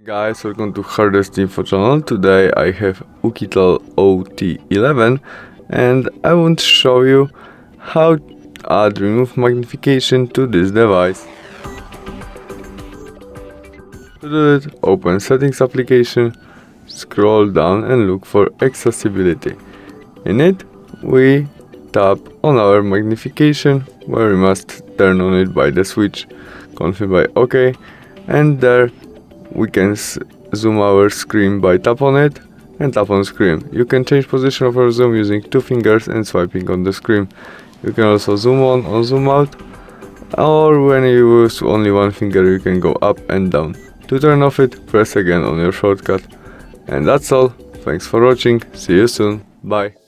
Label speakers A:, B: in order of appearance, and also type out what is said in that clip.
A: Guys, welcome to HardReset.Info channel. Today I have OUKITEL OT11 and I want to show you how to add remove magnification to this device. To do it, open Settings application, scroll down and look for Accessibility. In it, we tap on our magnification where we must turn on it by the switch, confirm by OK, and there we can zoom our screen by tap on it and tap on screen. You can change position of our zoom using two fingers and swiping on the screen. You can also zoom on or zoom out, or when you use only one finger you can go up and down. To turn off it, press again on your shortcut. And that's all. Thanks for watching. See you soon. Bye.